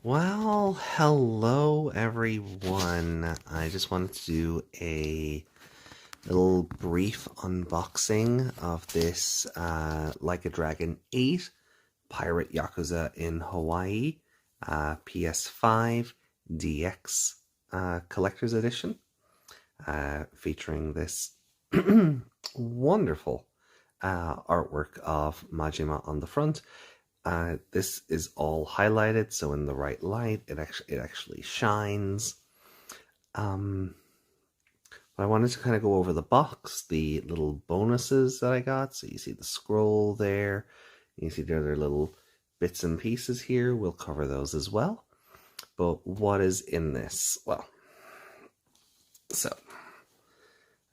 Well, hello everyone. I just wanted to do a little brief unboxing of this Like a Dragon 8 Pirate Yakuza in Hawaii PS5 DX Collector's Edition, featuring this wonderful artwork of Majima on the front. This is all highlighted, so in the right light, it actually shines. But I wanted to kind of go over the box, the little bonuses that I got. So you see the scroll there. You see the other little bits and pieces here. We'll cover those as well. But what is in this? Well, so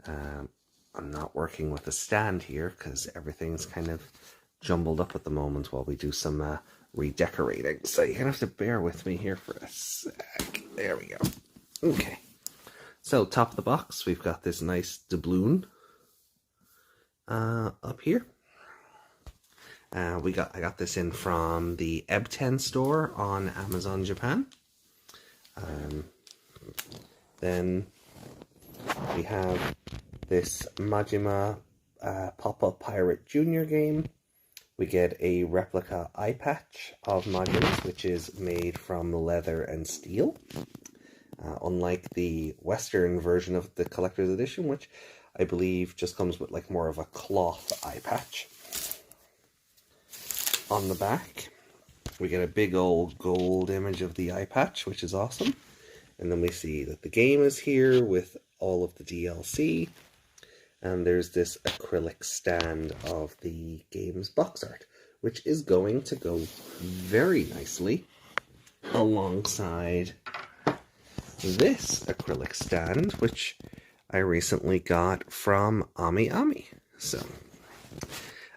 I'm not working with a stand here because everything's kind of jumbled up at the moment while we do some redecorating. So you're going to have to bear with me here for a sec. There we go. Okay. So top of the box, we've got this nice doubloon up here. I got this in from the Ebten store on Amazon Japan. Then we have this Majima Pop-Up Pirate Junior game. We get a replica eye patch of Majima's, which is made from leather and steel. Unlike the Western version of the collector's edition, which I believe just comes with like more of a cloth eye patch. On the back, we get a big old gold image of the eye patch, which is awesome. And then we see that the game is here with all of the DLC. And there's this acrylic stand of the game's box art, which is going to go very nicely alongside this acrylic stand, which I recently got from Ami Ami. So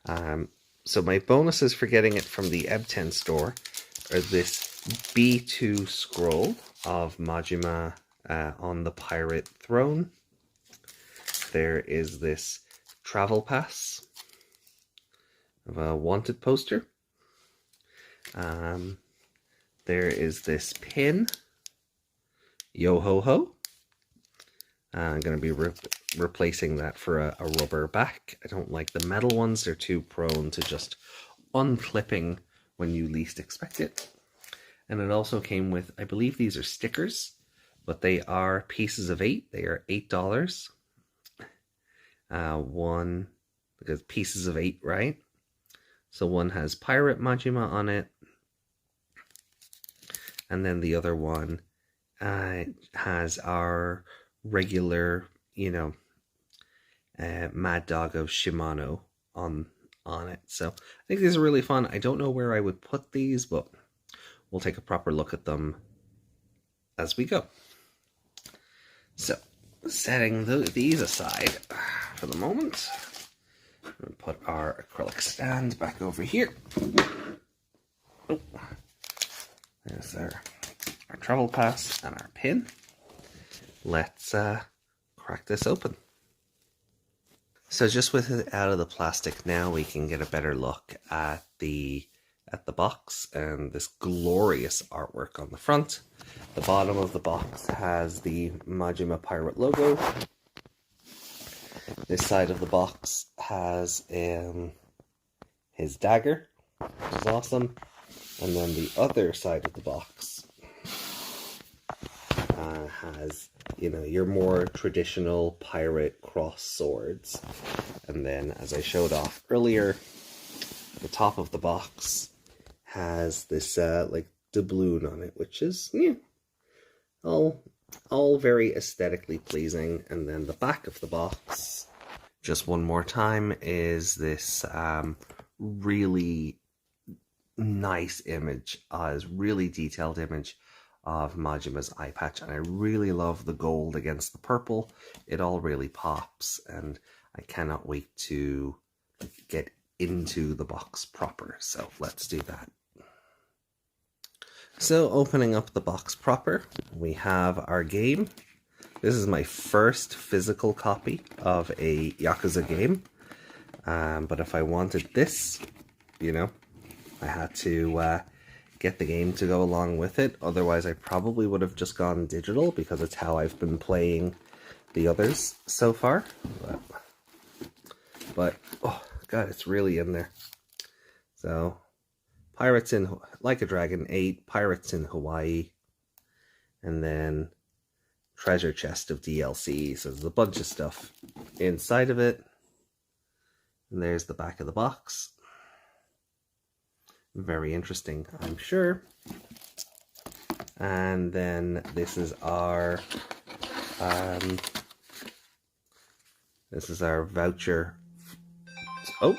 my bonuses for getting it from the Ebten store are this B2 scroll of Majima on the pirate throne. There is this travel pass of a wanted poster. There is this pin. Yo ho ho. I'm going to be replacing that for a rubber back. I don't like the metal ones. They're too prone to just unclipping when you least expect it. And it also came with, I believe these are stickers, but they are pieces of 8. They are $8. One, because pieces of 8, right? So one has Pirate Majima on it, and then the other one has our regular, Mad Dog of Shimano on it. So I think these are really fun. I don't know where I would put these, but we'll take a proper look at them as we go. So, setting these aside for the moment, we'll put our acrylic stand back over here. Oh, there's our travel pass and our pin. Let's crack this open. So just with it out of the plastic now, we can get a better look at the box and this glorious artwork on the front. The bottom of the box has the Majima Pirate logo. This side of the box has his dagger, which is awesome. And then the other side of the box has, your more traditional pirate cross swords. And then, as I showed off earlier, the top of the box has this doubloon on it, which is all very aesthetically pleasing. And then the back of the box, just one more time, is this really nice image, is really detailed image of Majima's eye patch, and I really love the gold against the purple. It all really pops, and I cannot wait to get into the box proper. So let's do that. So opening up the box proper, we have our game. This is my first physical copy of a Yakuza game, but if I wanted this, I had to get the game to go along with it. Otherwise, I probably would have just gone digital because it's how I've been playing the others so far. But oh god, it's really in there. So, Pirates in Like a Dragon 8, Pirates in Hawaii, and then treasure chest of DLC. So there's a bunch of stuff inside of it. And there's the back of the box. Very interesting, I'm sure. And then this is our voucher. Oh,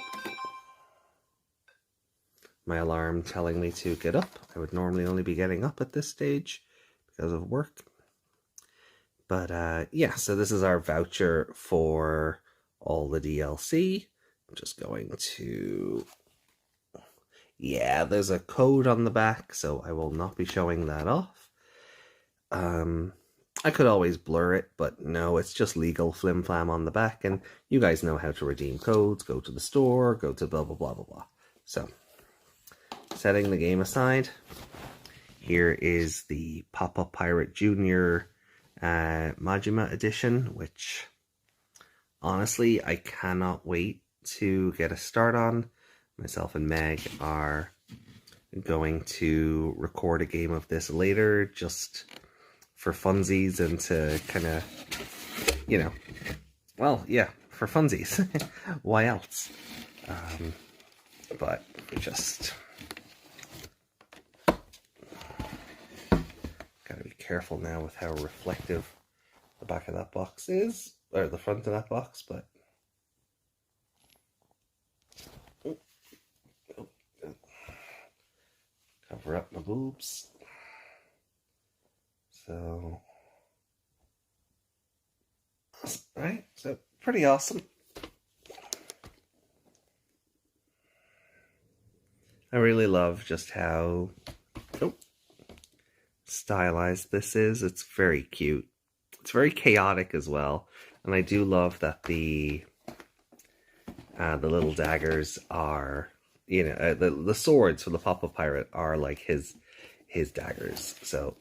my alarm telling me to get up. I would normally only be getting up at this stage because of work. But yeah, so this is our voucher for all the DLC. I'm just going to... Yeah, there's a code on the back, so I will not be showing that off. I could always blur it, but no, it's just legal flim-flam on the back, and you guys know how to redeem codes. Go to the store, go to blah, blah, blah, blah, blah. So, setting the game aside, here is the Pop-Up Pirate Jr. Majima edition, which, honestly, I cannot wait to get a start on. Myself and Meg are going to record a game of this later, just for funsies and to kind of, you know, well, yeah, for funsies. Why else? But just gotta be careful now with how reflective the back of that box is, or the front of that box, but cover up my boobs. So, right, so pretty awesome. I really love just how stylized this is. It's very cute. It's very chaotic as well, and I do love that the little daggers are, you know, the swords for the Pop-Up Pirate are like his daggers. So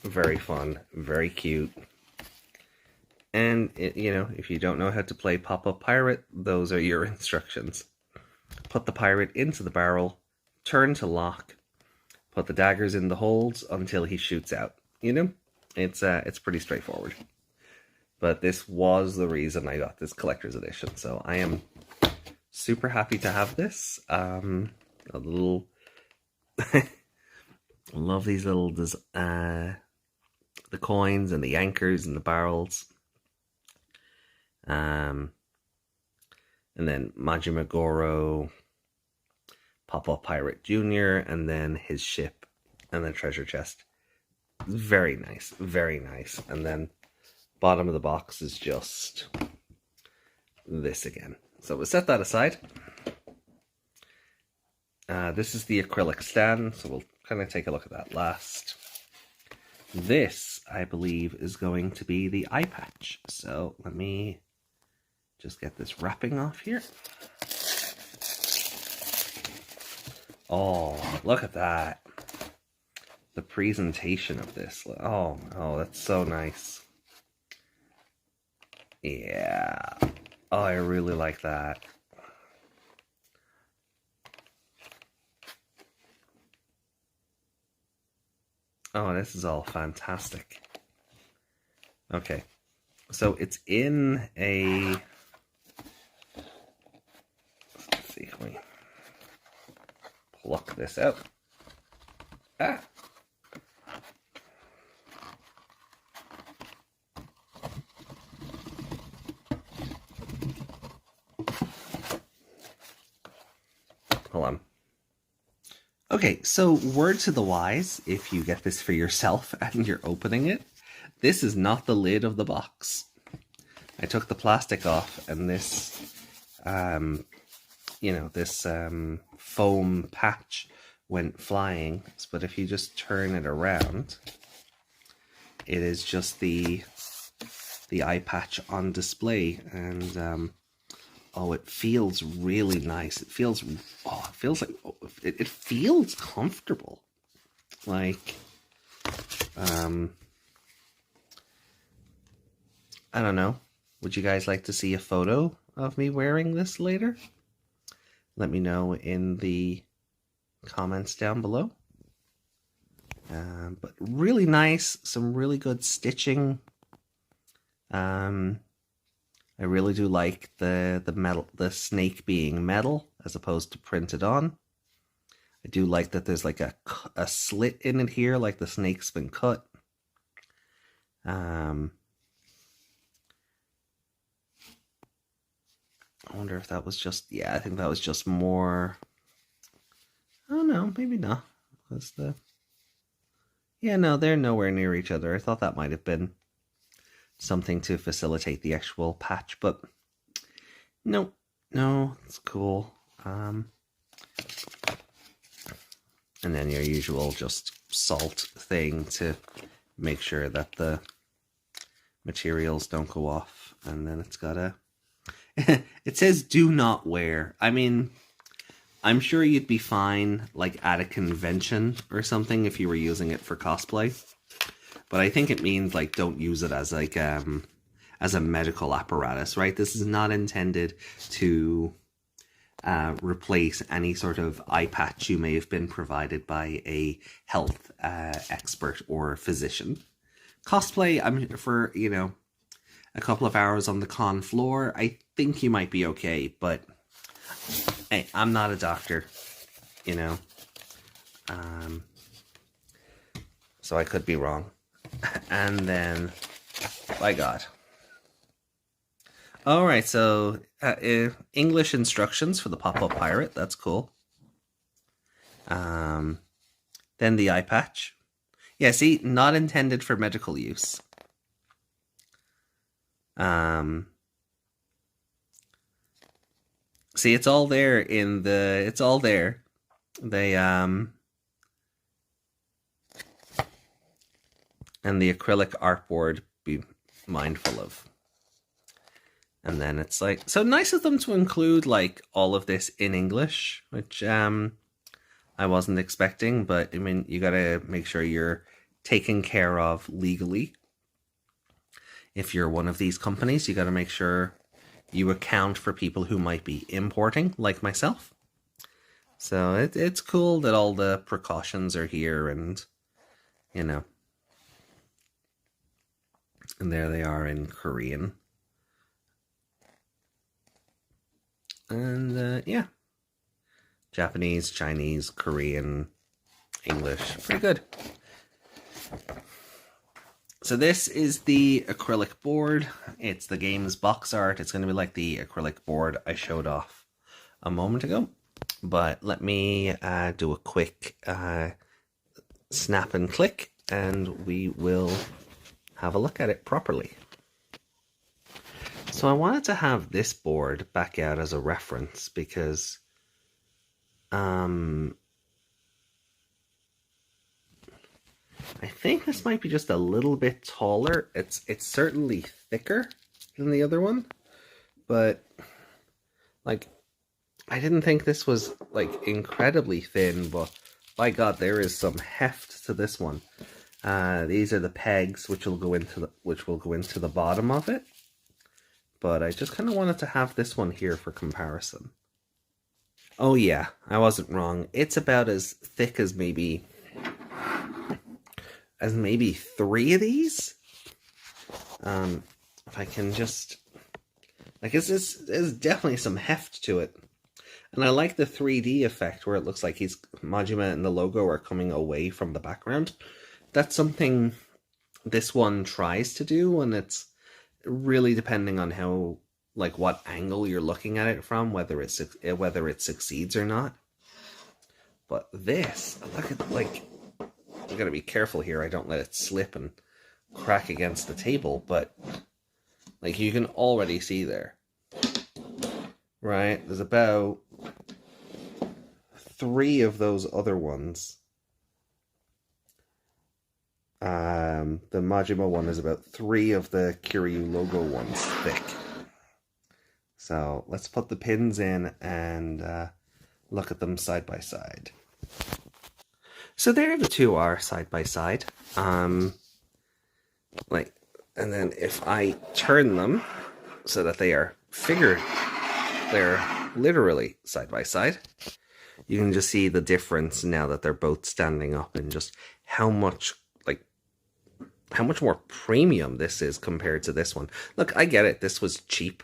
very fun, very cute. And you know, if you don't know how to play Pop-Up Pirate, those are your instructions. Put the pirate into the barrel, turn to lock, put the daggers in the holes until he shoots out. You know, it's pretty straightforward. But this was the reason I got this collector's edition, so I am super happy to have this. A little... I love these little... the coins and the anchors and the barrels. And then Majima Goro, Pop-Up Pirate Jr., and then his ship, and then treasure chest. Very nice, very nice. And then bottom of the box is just this again. So we'll set that aside. This is the acrylic stand, so we'll kind of take a look at that last. This, I believe, is going to be the eye patch. So let me just get this wrapping off here. Oh, look at that. The presentation of this. Oh, that's so nice. Yeah. Oh, I really like that. Oh, this is all fantastic. Okay. So it's in a... Let's see, can we pluck this out? Ah! Hold on. Okay, so word to the wise, if you get this for yourself and you're opening it, this is not the lid of the box. I took the plastic off and this, you know, this foam patch went flying. But if you just turn it around, it is just the eye patch on display. And oh, it feels really nice. It feels, oh, it feels like, it feels comfortable. Like, I don't know. Would you guys like to see a photo of me wearing this later? Let me know in the comments down below. But really nice, some really good stitching. I really do like the metal, the snake being metal as opposed to printed on. I do like that there's like a slit in it here, like the snake's been cut. I wonder if that was just, yeah, I think that was just more, I don't know, maybe not. Yeah, no, they're nowhere near each other. I thought that might have been something to facilitate the actual patch, but no, it's cool. And then your usual just salt thing to make sure that the materials don't go off. And then it's got a, it says do not wear. I mean, I'm sure you'd be fine like at a convention or something if you were using it for cosplay. But I think it means like don't use it as like as a medical apparatus, right? This is not intended to replace any sort of eye patch you may have been provided by a health expert or physician. Cosplay, I'm for, you know, a couple of hours on the con floor, I think you might be okay, but hey, I'm not a doctor, you know, so I could be wrong. And then, by God. Alright, so English instructions for the pop-up pirate, that's cool. Then the eye patch. Yeah, see, not intended for medical use. See, it's all there in the, it's all there. They, and the acrylic artboard, be mindful of. And then it's like, so nice of them to include like all of this in English, which I wasn't expecting, but I mean, you gotta make sure you're taken care of legally. If you're one of these companies, you gotta make sure you account for people who might be importing, like myself. So it's cool that all the precautions are here, and, you know, and there they are in Korean. And yeah, Japanese, Chinese, Korean, English, pretty good. So this is the acrylic board. It's the game's box art. It's going to be like the acrylic board I showed off a moment ago. But let me do a quick snap and click, and we will have a look at it properly. So I wanted to have this board back out as a reference because I think this might be just a little bit taller. It's certainly thicker than the other one, but like I didn't think this was like incredibly thin, but by God, there is some heft to this one. These are the pegs which will go into the bottom of it. But I just kind of wanted to have this one here for comparison. Oh yeah, I wasn't wrong. It's about as thick as maybe 3 of these. If I can just, like, there's definitely some heft to it. And I like the 3D effect where it looks like Majima and the logo are coming away from the background. That's something this one tries to do, and it's really depending on how, like, what angle you're looking at it from, whether it succeeds or not. But this, look at, like, I gotta be careful here. I don't let it slip and crack against the table, but like you can already see there, right? There's about 3 of those other ones. The Majima one is about 3 of the Kiryu logo ones thick. So let's put the pins in and look at them side by side. So there the two are side by side. Like, and then if I turn them so that they are they're literally side by side, you can just see the difference now that they're both standing up, and just how much more premium this is compared to this one. Look, I get it. This was cheap.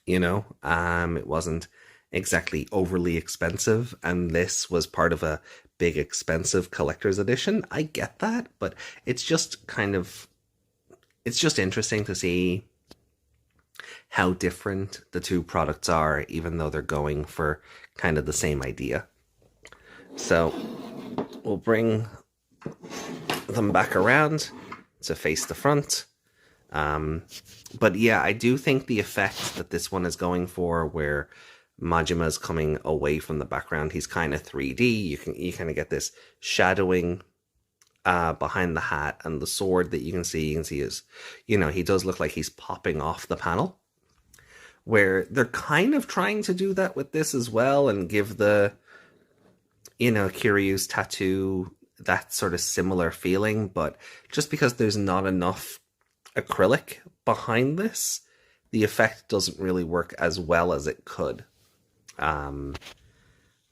It wasn't exactly overly expensive, and this was part of a big expensive collector's edition. I get that, but it's just interesting to see how different the two products are, even though they're going for kind of the same idea. So we'll bring them back around to face the front. But yeah, I do think the effect that this one is going for, where Majima's coming away from the background, he's kind of 3D. You kind of get this shadowing behind the hat, and the sword that you can see is, he does look like he's popping off the panel. Where they're kind of trying to do that with this as well, and give the, Kiryu's tattoo that sort of similar feeling, but just because there's not enough acrylic behind this, the effect doesn't really work as well as it could.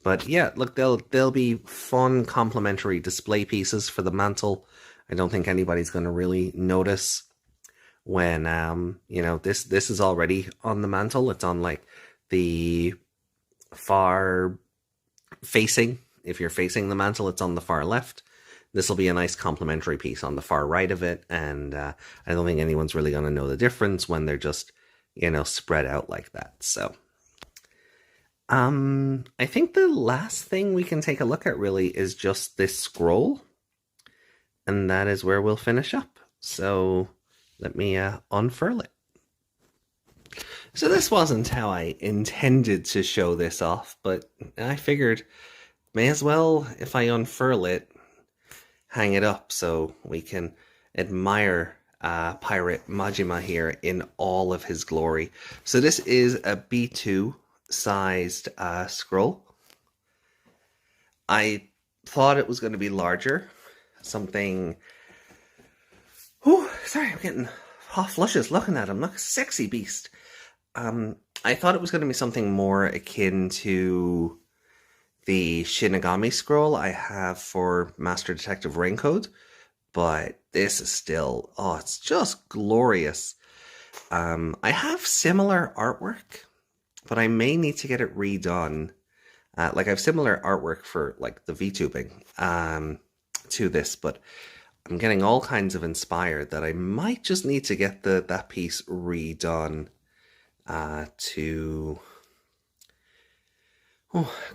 But yeah, look, they'll be fun complementary display pieces for the mantle. I don't think anybody's going to really notice when this is already on the mantle. It's on like the far facing. If you're facing the mantle, it's on the far left. This will be a nice complementary piece on the far right of it, and I don't think anyone's really going to know the difference when they're just, spread out like that. So, I think the last thing we can take a look at really is just this scroll, and that is where we'll finish up. So, let me unfurl it. So this wasn't how I intended to show this off, but I figured may as well, if I unfurl it, hang it up so we can admire Pirate Majima here in all of his glory. So this is a B2 sized scroll. I thought it was going to be larger, something... Oh, sorry, I'm getting hot flushes looking at him. Look, sexy beast. I thought it was going to be something more akin to the Shinigami scroll I have for Master Detective Raincode, but this is still, it's just glorious. I have similar artwork, but I may need to get it redone. I have similar artwork for like the VTubing to this, but I'm getting all kinds of inspired that I might just need to get that piece redone to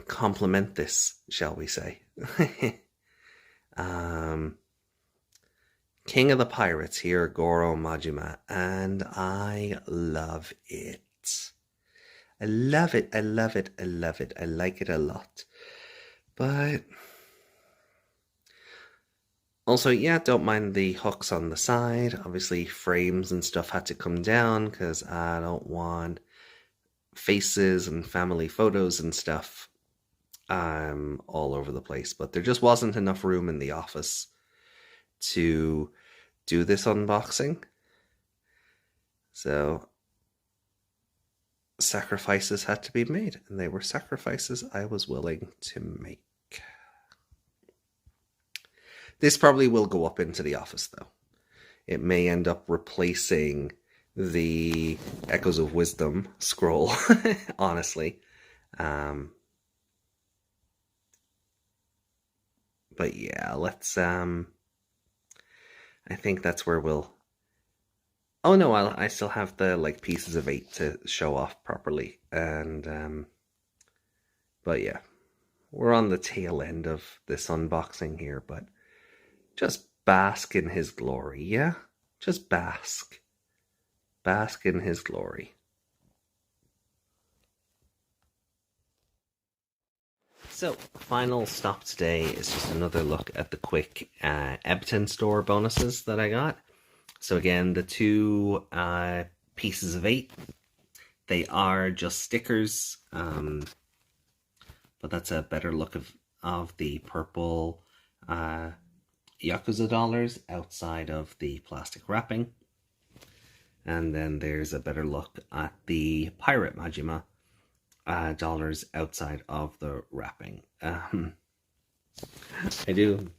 complement this, shall we say. King of the Pirates here, Goro Majima, and I love it. I love it, I love it, I love it. I like it a lot. But also, yeah, don't mind the hooks on the side. Obviously, frames and stuff had to come down because I don't want faces and family photos and stuff all over the place. But there just wasn't enough room in the office to do this unboxing. So sacrifices had to be made, and they were sacrifices I was willing to make. This probably will go up into the office, though. It may end up replacing the Echoes of Wisdom scroll, honestly. But yeah, let's... I think that's where we'll... Oh no, I still have the pieces of 8 to show off properly. And but yeah, we're on the tail end of this unboxing here, but just bask in his glory, yeah? Just bask. Bask in his glory. So, final stop today is just another look at the quick Ebton store bonuses that I got. So again, the 2 pieces of 8, they are just stickers, but that's a better look of the purple Yakuza dollars outside of the plastic wrapping. And then there's a better look at the Pirate Majima dollars outside of the wrapping. I do.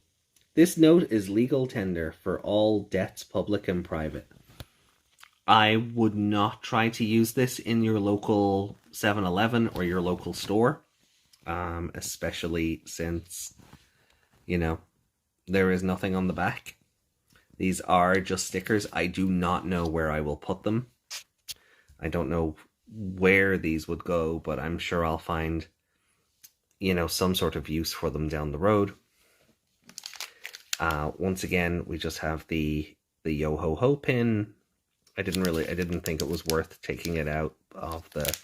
This note is legal tender for all debts, public and private. I would not try to use this in your local 7-Eleven or your local store, especially since, you know, there is nothing on the back. These are just stickers. I do not know where I will put them. I don't know where these would go, but I'm sure I'll find, you know, some sort of use for them down the road. Once again, we just have the yo ho ho pin. I didn't think it was worth taking it out of the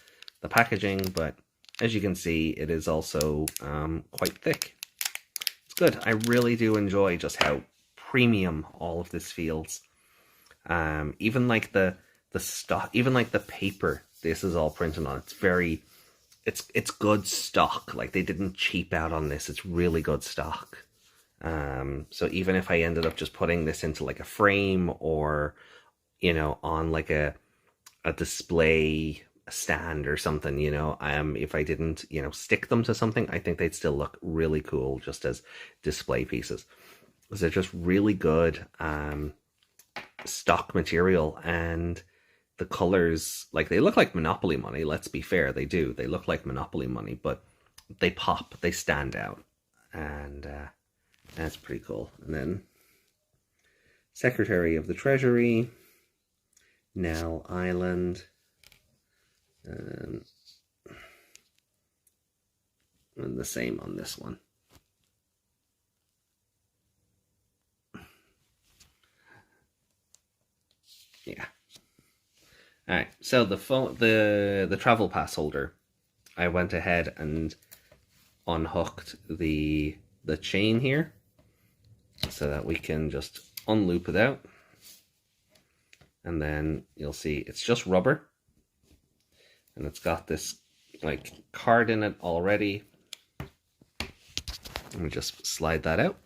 packaging, but as you can see, it is also quite thick. It's good. I really do enjoy just how premium all of this feels. Even like the stock, even like the paper this is all printed on, it's good stock. Like, they didn't cheap out on this. It's really good stock. So even if I ended up just putting this into like a frame or, you know, on like a display stand or something, you know, if I didn't, you know, stick them to something, I think they'd still look really cool just as display pieces. So they're just really good stock material, and the colors, like, they look like Monopoly money. Let's be fair, they do. They look like Monopoly money, but they pop, they stand out, and that's pretty cool. And then Secretary of the Treasury, Nell Island, and the same on this one. Yeah. All right. So the travel pass holder, I went ahead and unhooked the chain here so that we can just unloop it out. And then you'll see it's just rubber, and it's got this like card in it already. Let me just slide that out.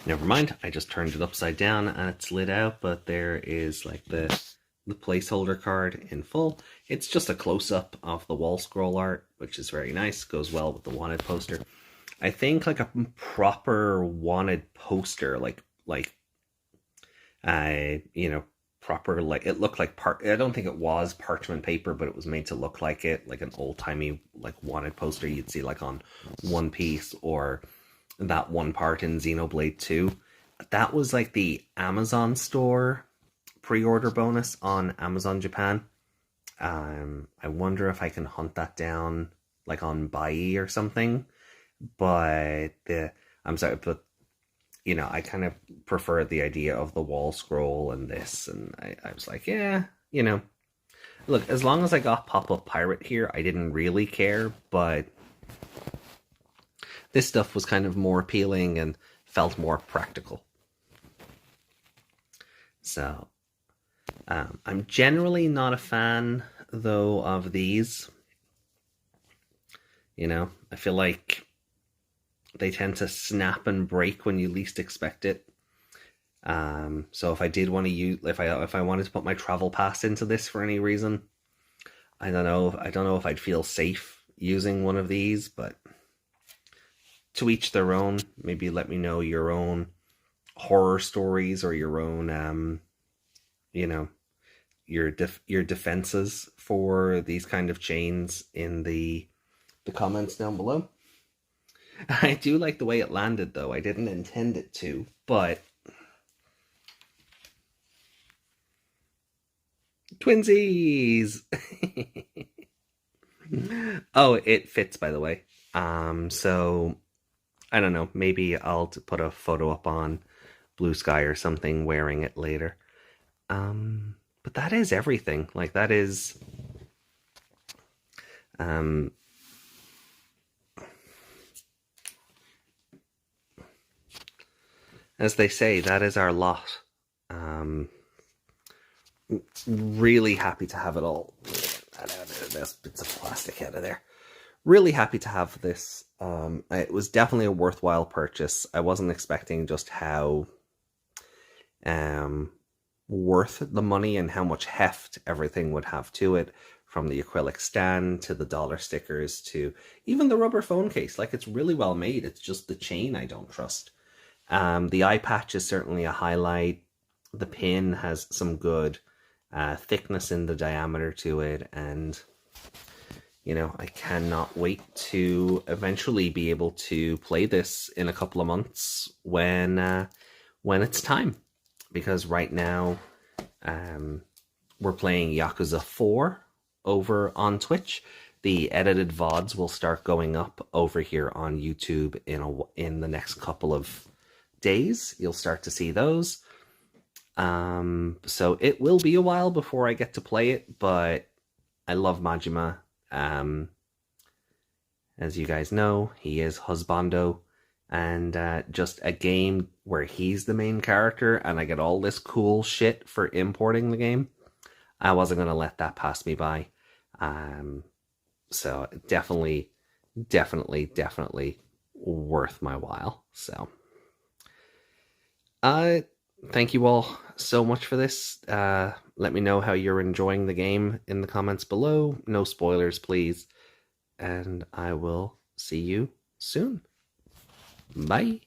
Never mind, I just turned it upside down and it slid out, but there is like the placeholder card in full. It's just a close-up of the wall scroll art, which is very nice. Goes well with the wanted poster. I think like a proper wanted poster, you know, proper, like, it looked like I don't think it was parchment paper, but it was made to look like it, like an old-timey like wanted poster you'd see like on One Piece or that one part in Xenoblade 2. That was like the Amazon store pre-order bonus on Amazon Japan. I wonder if I can hunt that down like on Bai or something. But I'm sorry, but you know, I kind of prefer the idea of the wall scroll and this, and I was like, yeah, you know, look, as long as I got Pop-Up Pirate here, I didn't really care, but this stuff was kind of more appealing and felt more practical. So, I'm generally not a fan, though, of these. You know, I feel like they tend to snap and break when you least expect it. So if I did want to use, if I wanted to put my travel pass into this for any reason, I don't know if I'd feel safe using one of these, but to each their own. Maybe let me know your own horror stories or your own, you know, your defenses for these kind of chains in the comments down below. I do like the way it landed, though. I didn't intend it to, but twinsies. Oh, it fits, by the way. So I don't know. Maybe I'll put a photo up on Blue Sky or something wearing it later. But that is everything. Like, that is as they say, that is our lot. Really happy to have it all. There's bits of plastic out of there. Really happy to have this It was definitely a worthwhile purchase. I wasn't expecting just how worth the money and how much heft everything would have to it, from the acrylic stand to the dollar stickers to even the rubber phone case. Like, it's really well made. It's just the chain I don't trust. The eye patch is certainly a highlight. The pin has some good thickness in the diameter to it, and I cannot wait to eventually be able to play this in a couple of months when it's time. Because right now, we're playing Yakuza 4 over on Twitch. The edited VODs will start going up over here on YouTube in the next couple of days. You'll start to see those. So it will be a while before I get to play it, but I love Majima. As you guys know, he is husbando, and just a game where he's the main character and I get all this cool shit for importing the game. I wasn't going to let that pass me by. So definitely worth my while. So thank you all so much for this. Let me know how you're enjoying the game in the comments below. No spoilers, please. And I will see you soon. Bye.